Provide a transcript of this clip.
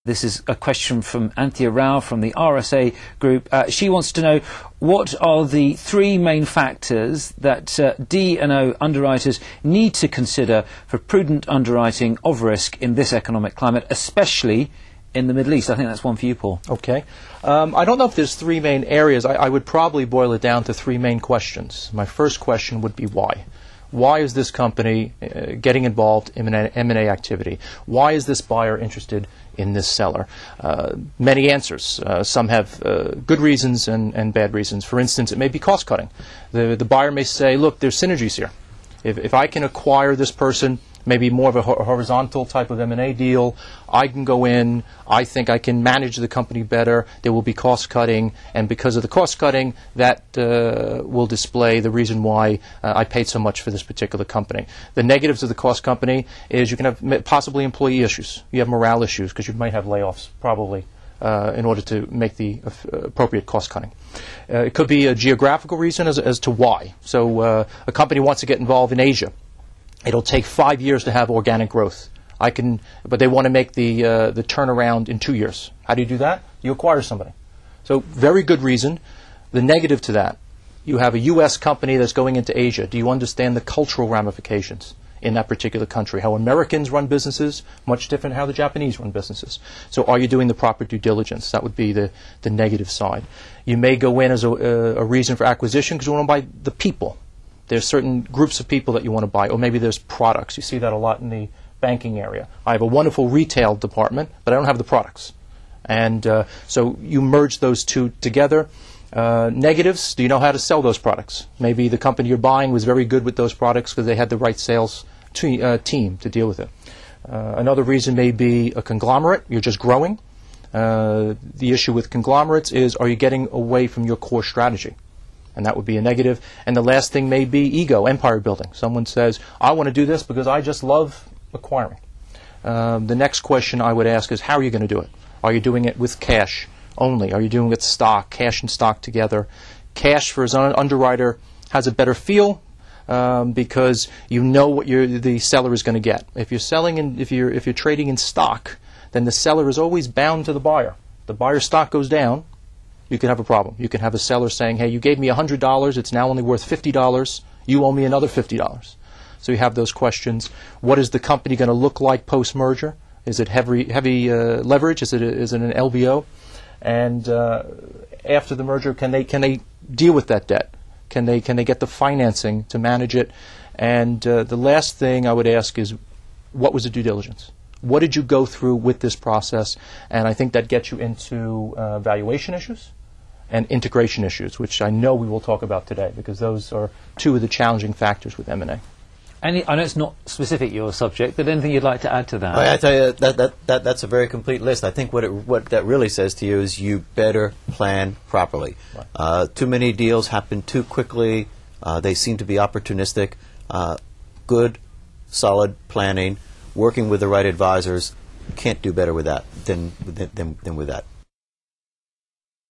This is a question from Anthea Rao from the RSA group. She wants to know, what are the three main factors that D&O underwriters need to consider for prudent underwriting of risk in this economic climate, especially in the Middle East? I think that's one for you, Paul. Okay. I don't know if there's three main areas. I would probably boil it down to three main questions. My first question would be why. Why is this company getting involved in an M&A activity? Why is this buyer interested in this seller? Many answers. Some have good reasons and bad reasons. For instance, it may be cost cutting. The buyer may say, look, there's synergies here. If I can acquire this person, maybe more of a horizontal type of M&A deal, I can go in, I think I can manage the company better, there will be cost cutting, and because of the cost cutting, that will display the reason why I paid so much for this particular company. The negatives of the cost company is you can have possibly employee issues. You have morale issues because you might have layoffs, probably, in order to make the appropriate cost cutting. It could be a geographical reason as to why. So a company wants to get involved in Asia. It'll take 5 years to have organic growth. But they want to make the turnaround in 2 years. How do you do that? You acquire somebody. So very good reason. The negative to that, you have a U.S. company that's going into Asia. Do you understand the cultural ramifications in that particular country? How Americans run businesses, much different how the Japanese run businesses. So are you doing the proper due diligence? That would be the negative side. You may go in as a reason for acquisition because you want to buy the people. There's certain groups of people that you want to buy, or maybe there's products. You see that a lot in the banking area. I have a wonderful retail department, but I don't have the products. And so you merge those two together. Negatives, do you know how to sell those products? Maybe the company you're buying was very good with those products because they had the right sales team to deal with it. Another reason may be a conglomerate. You're just growing. The issue with conglomerates is, are you getting away from your core strategy? And that would be a negative. And the last thing may be ego, empire building. Someone says, I want to do this because I just love acquiring. The next question I would ask is, how are you going to do it? Are you doing it with cash only? Are you doing it with stock, cash and stock together? Cash for an underwriter has a better feel because you know what the seller is going to get. If you're trading in stock, then the seller is always bound to the buyer. The buyer's stock goes down, you can have a problem. You can have a seller saying, hey, you gave me $100, it's now only worth $50, you owe me another $50. So you have those questions. What is the company going to look like post-merger? Is it heavy leverage? Is it an LBO? And after the merger, can they deal with that debt? Can they get the financing to manage it? And the last thing I would ask is, what was the due diligence? What did you go through with this process? And I think that gets you into valuation issues and integration issues, which I know we will talk about today, because those are two of the challenging factors with M&A. I know it's not specific your subject, but anything you'd like to add to that? I tell you, that's a very complete list. I think what that really says to you is you better plan properly. Right. Too many deals happen too quickly. They seem to be opportunistic. Good, solid planning, working with the right advisors, can't do better with that than with that.